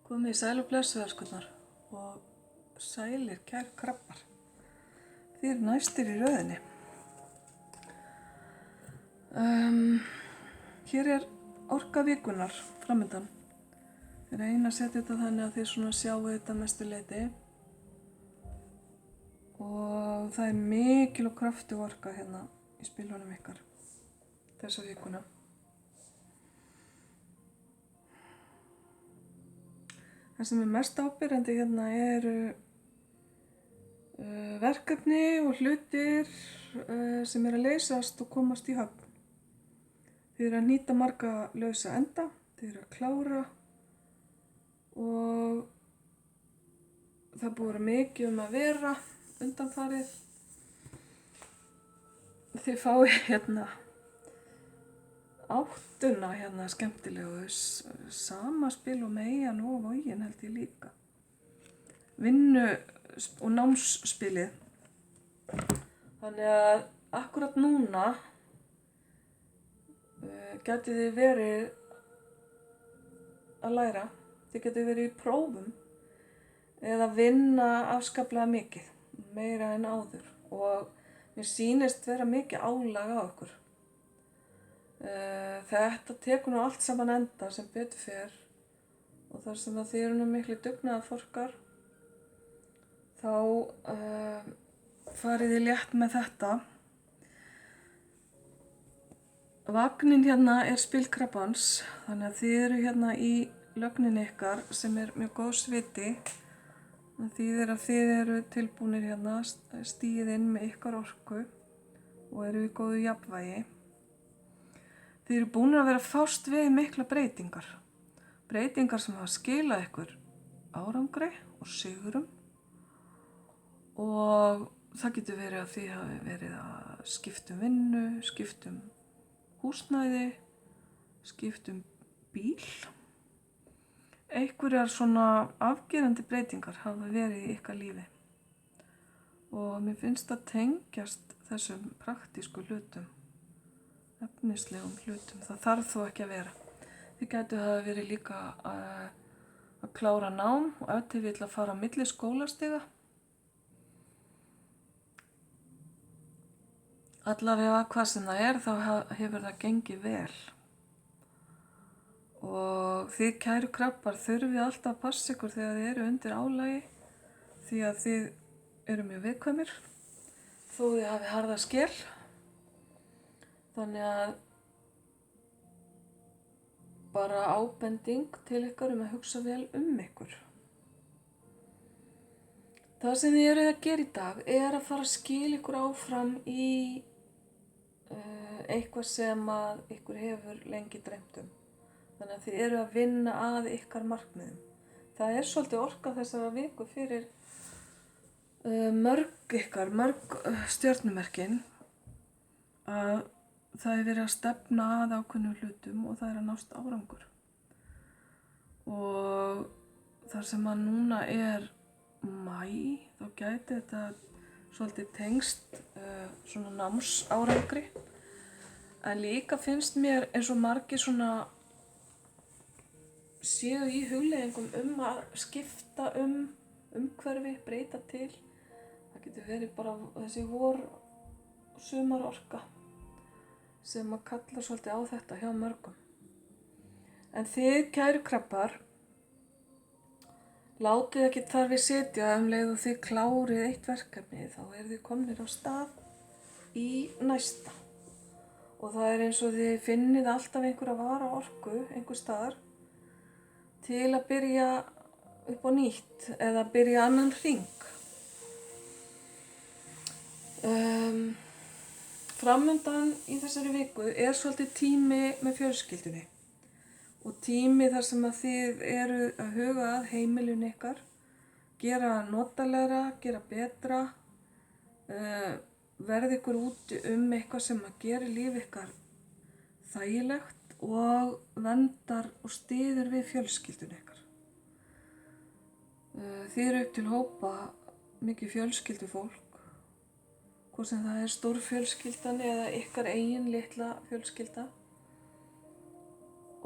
Komið í sæl og blessuð, elskurnar, og sælir kæru krabbar. Þið eru næstir í röðinni. Hér er orka vikunnar framundan. Ég reyna að setja þetta þannig að þið svona sjáu þetta mestu leyti. Og það er mikil og kröftug orka hérna í spilunum ykkar þessa vikuna. Það sem er mest ábyrjandi hérna eru verkefni og hlutir sem eru að leysast og komast í höfn. Þið eru að nýta marga lausa enda, þið eru að klára og það búið að vera mikið að vera undanfarið. Þið fáið hérna áttuna hérna skemmtilegu samaspil og Meyjan og Vogin held ég líka. Vinnu og námsspilið. Þannig að akkurat núna getið þið verið að læra. Þið getið verið í prófum eða vinna afskaplega mikið, meira en áður. Og mér sýnist vera mikið álag á okkur. Þetta tekur nú allt saman enda sem betur fer og þar sem að þið eru nú miklu dugnaðarforkar þá farið þið létt með þetta. Vagninn hérna er spilkrabbans, þannig að þið eru hérna í lögninni ykkar sem er mjög góð sviti. Það þýðir að þið eru tilbúnir hérna, stíið inn með ykkar orku og eru í góðu jafnvægi. Þið eru búnir að vera að fást við mikla breytingar. Breytingar sem hafa skilað ykkur árangri og sigurum. Og það getur verið að þið hafi verið að skipta vinnu, skipta húsnæði, skipta bíl. Einhverjar svona afgerandi breytingar hafa verið í ykkar lífi. Og mér finnst það tengjast þessum praktísku hlutum. Efnislegum hlutum. Það þarf þó ekki að vera. Þið gætu hafa verið líka að klára nám og ef þið vill að fara á milli skólastiga. Allavega hvað sem það er þá hefur það gengið vel. Og þið kæru krabbar þurfið alltaf að passa ykkur þegar þið eru undir álagi því að þið eru mjög viðkvæmir þó þið hafi harða skel. Þannig að bara ábending til ykkar að hugsa vel ykkur. Það sem þið eruð að gera í dag er að fara að skila ykkur áfram í eitthvað sem að ykkur hefur lengi dreymt um. Þannig að þið eru að vinna að ykkar markmiðum. Það er svolítið orka þessara viku fyrir mörg stjörnumerkin að það er verið að stefna að ákveðnum hlutum og það er að nást árangur. Og þar sem að núna er maí, þá gæti þetta svolítið tengst svona námsárangri. En líka finnst mér eins og margir svona séu í hugleiðingum að skipta umhverfi, breyta til. Það getur verið bara þessi sumarorka sem að kalla svolítið á þetta hjá mörgum. En þið, kæru krabbar, látið ekki þar við sitja leið og þið klárið eitt verkefni, þá eru þið komnir á stað í næsta. Og það er eins og þið finnið alltaf einhverja vara orku, einhver staðar, til að byrja upp á nýtt eða byrja annan hring. Framundan í þessari viku er svolítið tími með fjölskyldunni og tími þar sem að þið eru að huga að heimilinu ykkar, gera notalegra, gera betra, verða ykkur út eitthvað sem að gera líf ykkar þægilegt og verndar og styður við fjölskyldunni ykkar. Þið eru upp til hópa mikið fjölskyldufólk, hvort sem það er stórfjölskyldan eða ykkar eigin litla fjölskylda.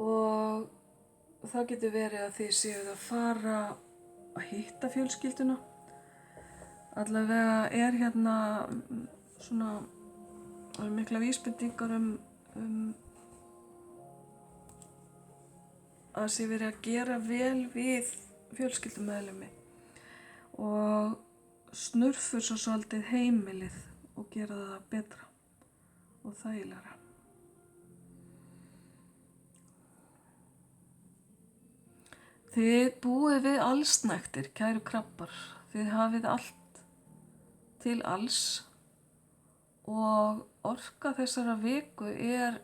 Og það getur verið að þið séuð að fara að hitta fjölskylduna. Allavega er hérna svona mikla vísbendingar að sé verið að gera vel við fjölskyldumeðlimi og snurfur svo svolítið heimilið og gera það betra og þægilegra. Þið búið við allsnægtir, kæru krabbar. Þið hafið allt til alls og orka þessara viku er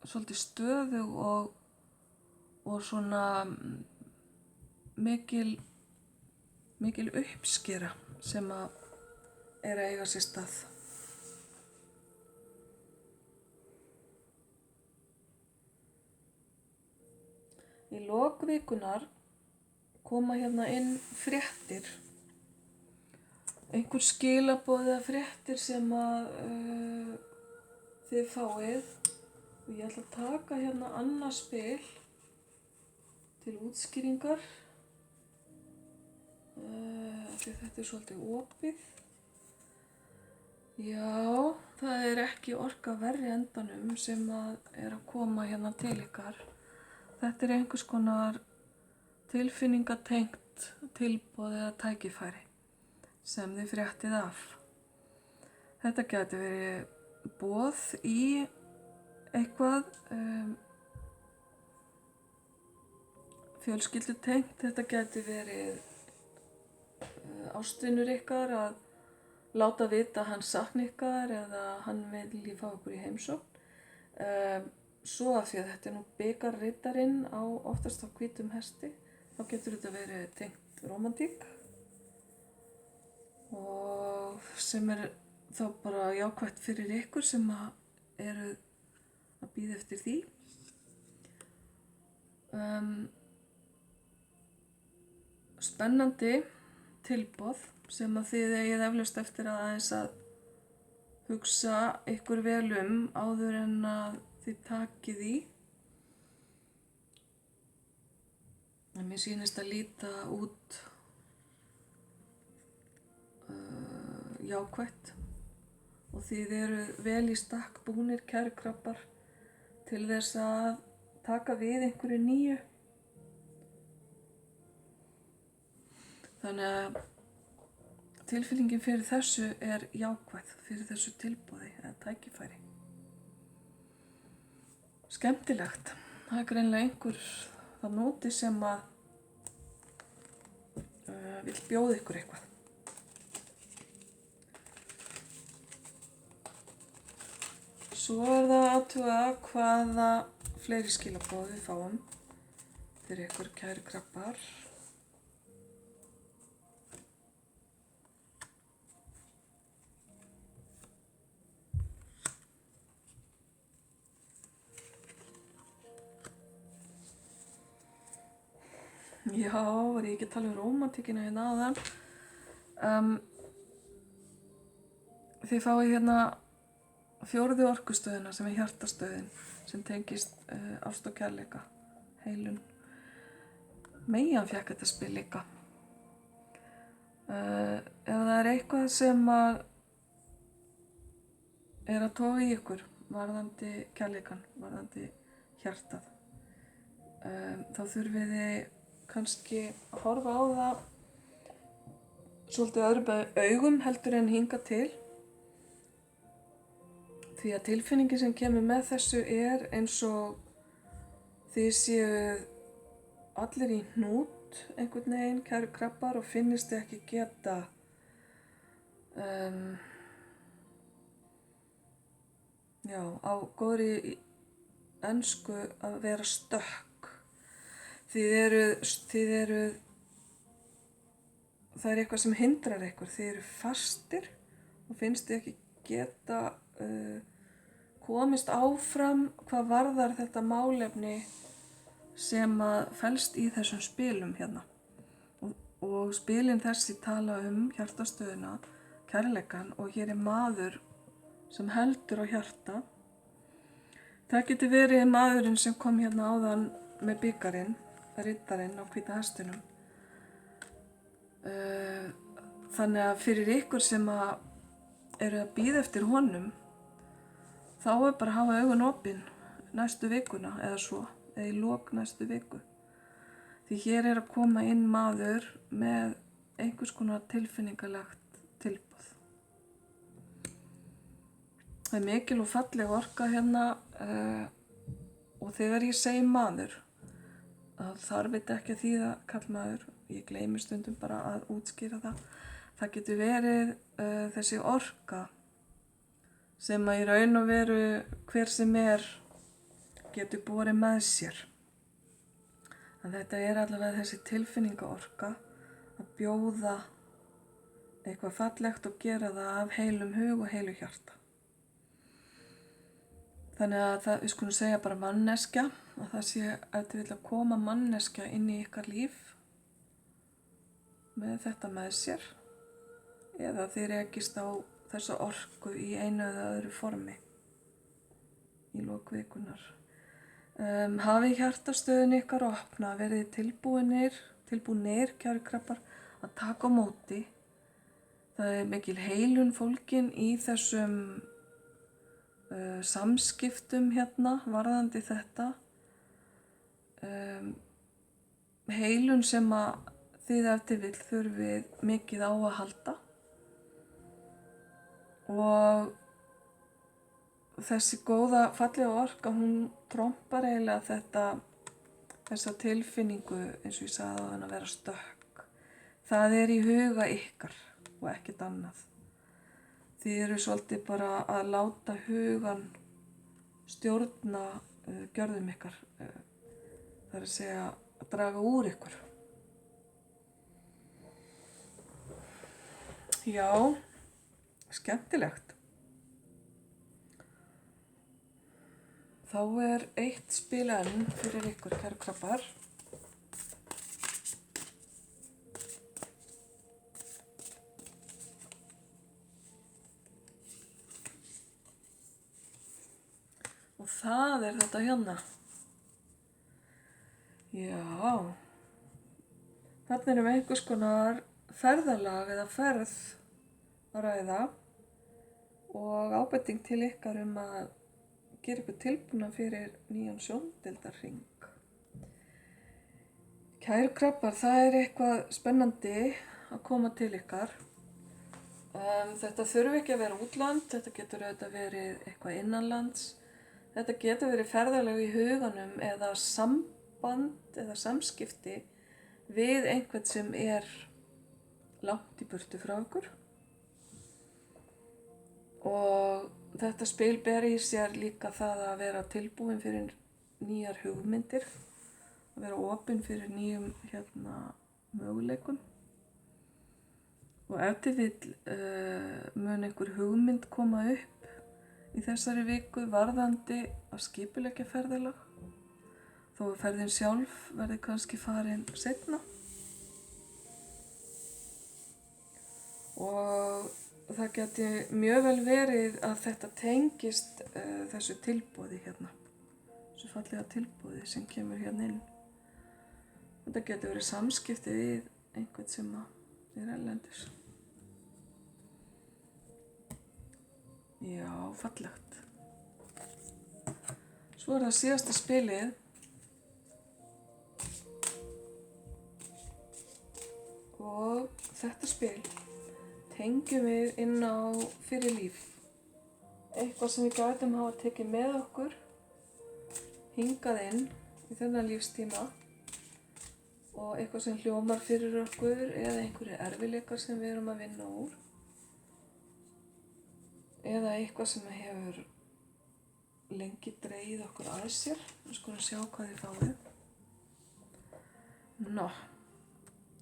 svolítið stöðug og svona mikil uppskera sem að er að eiga sér stað. Í lok vikunar koma hérna inn fréttir, einhver skilaboð eða fréttir sem að þið fáið og ég ætla að taka hérna annað spil til útskýringar því þetta er svolítið opið. Já, það er ekki orka verri endanum sem að er að koma hérna til ykkar. Þetta er einhvers konar tilfinningatengt tilboð eða tækifæri sem þið fréttið af. Þetta gæti verið boð í eitthvað fjölskyldutengt. Þetta gæti verið ástvinur ykkar að láta vita að hann sakni ykkar eða hann vilji fá ykkur í heimsókn. Svo af því að þetta er nú bikarriddarinn á oftast á hvítum hesti, þá getur þetta verið tengt rómantík og sem er þá bara jákvætt fyrir ykkur sem eru að bíða eftir því. Spennandi tilboð sem að þið eigið eflaust eftir að aðeins að hugsa ykkur vel áður en að þið takið í. En mér sýnist að líta út jákvætt og þið eru vel í stakk búnir, kæru krabbar, til þess að taka við einhverju nýju. Þannig að tilfinningin fyrir þessu er jákvæð, fyrir þessu tilboði eða tækifæri. Skemmtilegt. Það er greinilega einhver það nóti sem að vill bjóða ykkur eitthvað. Svo er það að athuga hvaða fleiri skilaboð við fáum fyrir ykkur, kæru krabbar. Já, var ég ekki að tala rómantíkina hérna áðan. Þið fáið hérna 4. orkustöðina sem er hjartastöðin sem tengist ást og kærleika, heilun. Meian fékk þetta spil líka. Ef það er eitthvað sem að er að toga í ykkur varðandi kærleikan, varðandi hjartað, þá þurfið þið kannski að horfa á það svolítið öðrum augum heldur en hingað til. Því að tilfinningin sem kemur með þessu er eins og þið séuð allir í hnút einhvern veginn, kæru krabbar, og finnist þið ekki geta á góðri ensku að vera stökk. Þið eruð, það er eitthvað sem hindrar ykkur, þið eru fastir og finnst þið ekki geta komist áfram hvað varðar þetta málefni sem að felst í þessum spilum hérna. Og spilin þessi tala hjartastöðuna, kærleikan, og hér er maður sem heldur á hjarta. Það getur verið maðurinn sem kom hérna áðan með bikarinn. riddarinn á hvíta hestinum. Þannig að fyrir ykkur sem eru að bíða eftir honum, þá er bara að hafa augun opin næstu vikuna eða svo, eða í lok næstu viku. Því hér er að koma inn maður með einhvers konar tilfinningalegt tilboð. Það er mikil og falleg orka hérna og þegar ég segi maður, það þarf þetta ekki að þýða karlmaður, ég gleymi stundum bara að útskýra það. Það getur verið þessi orka sem að í raun og veru hver sem getur borið með sér. En þetta er allavega þessi tilfinningaorka að bjóða eitthvað fallegt og gera það af heilum hug og heilu hjarta. Þannig að við skulum segja bara manneskja, að það sé ef þið vill að koma manneskja inn í ykkar líf með þetta með sér, eða þið rekist á þessa orku í einu eða öðru formi í lok vikunar. Hafið hjartastöðin ykkar opna, verið tilbúnir, kæru krabbar, að taka á móti. Það er mikil heilun fólkin í þessum samskiptum hérna varðandi þetta. Heilun sem að þið ef til vill þurfið mikið á að halda. Og þessi góða fallega orka, hún trompar eiginlega þessa tilfinningu, eins og ég sagði áðan, að vera stökk. Það er í huga ykkar og ekkert annað. Þið eru svolítið bara að láta hugan stjórna gjörðum ykkar. Það er að segja að draga úr ykkur. Já, skemmtilegt. Þá er eitt spil enn fyrir ykkur, kæru krabbar. Og það er þetta hérna. Já. Þarna erum við einhvers konar ferðalag eða ferð að ræða og ábending til ykkar að gera ykkur tilbúna fyrir nýjan sjóndeildarhring. Kæru krabbar, það er eitthvað spennandi að koma til ykkar. Þetta þurfi ekki að vera útland, þetta getur auðvitað verið eitthvað innanlands. Þetta getur verið ferðalag í huganum eða samband eða samskipti við einhvern sem er langt í burtu frá ykkur. Og þetta spil ber í sér líka það að vera tilbúin fyrir nýjar hugmyndir, að vera opin fyrir nýjum möguleikum. Og ef til vill mun einhver hugmynd koma upp í þessari viku varðandi að skipuleggja ferðalag, þó að ferðin sjálf verði kannski farin seinna. Og það geti mjög vel verið að þetta tengist þessu tilboði hérna, þessu fallega tilboði sem kemur hérna inn. Þetta geti verið samskipti við einhvern sem er erlendis. Já, fallegt. Svo er það síðasta spilið. Og þetta spil tengjum við inn á fyrir líf. Eitthvað sem við gætum hafa tekið með okkur hingað inn í þennan lífstíma og eitthvað sem hljómar fyrir okkur eða einhverju erfiðleikar sem við erum að vinna úr. Eða eitthvað sem hefur lengi dregið okkur að sér. Við skulum sjá hvað þið fáið.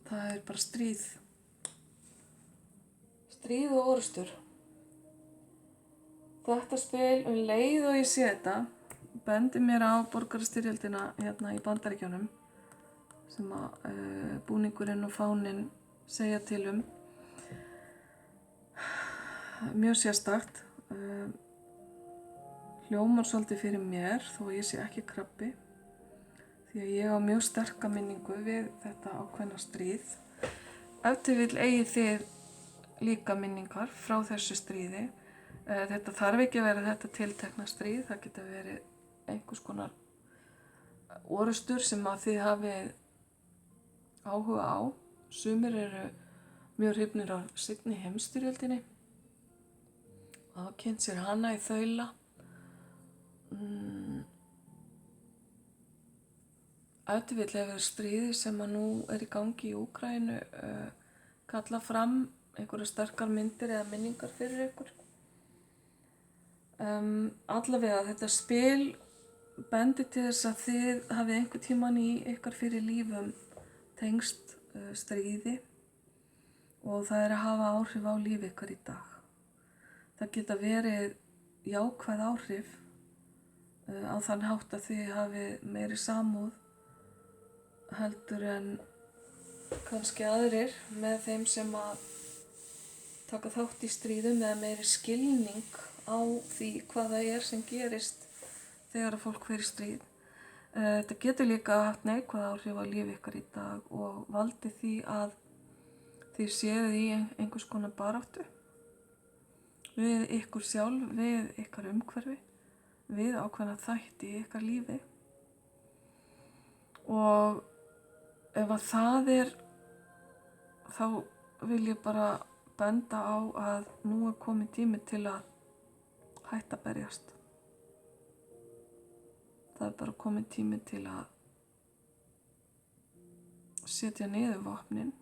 Það er bara stríð. Stríð og orustur. Þetta spil leið og ég sé þetta bendi mér á borgarastyrjöldina hérna í Bandaríkjunum sem búningurinn og fáninn segja til mjög sérstakt. Hljómar svolítið fyrir mér þó ég sé ekki krabbi, því því að ég á mjög sterka minningu við þetta ákveðna stríð. Ef til vill eigið þið líka minningar frá þessu stríði. Þetta þarf ekki að vera þetta tiltekna stríð, það geta verið einhvers konar orustur sem að þið hafið áhuga á. Sumir eru mjög hrifnir af seinni heimsstyrjöldinni og hafa kynnt sér hana í þaula. Ef til vill hefur stríði sem að nú er í gangi í Úkraínu kalla fram einhverjar sterkar myndir eða minningar fyrir ykkur. Allavega þetta spil bendir til þess að þið hafið einhvern tímann í ykkar fyrir lífum tengst stríði og það er að hafa áhrif á líf ykkar í dag. Það geta verið jákvæð áhrif á þann hátt að þið hafið meiri samúð heldur en kannski aðrir með þeim sem að taka þátt í stríðum eða meiri skilning á því hvað það er sem gerist þegar að fólk fer í stríð. Þetta getur líka haft neikvæð áhrif á líf ykkar í dag og valdi því að þið séuð í einhvers konar baráttu við ykkur sjálf, við ykkar umhverfi, við ákveðna þætti í ykkar lífi. Og ef að það er, þá vil ég bara benda á að nú er kominn tími til að hætta að berjast. Það er bara kominn tími til að setja niður vopnin,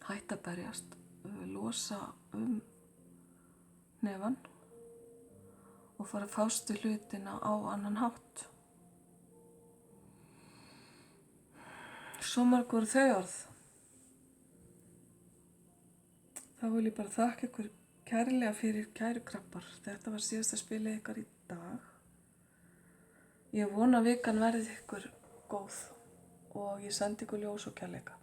hætta að berjast, losa hnefann og fara að fást við hlutina á annan hátt. Svo mörg voru þau orð. Þá vil ég bara þakka ykkur kærlega fyrir kæru krabbar. Þetta var síðasta spilið ykkar í dag. Ég vona að vikan verði ykkur góð og ég sendi ykkur ljós og kærleika.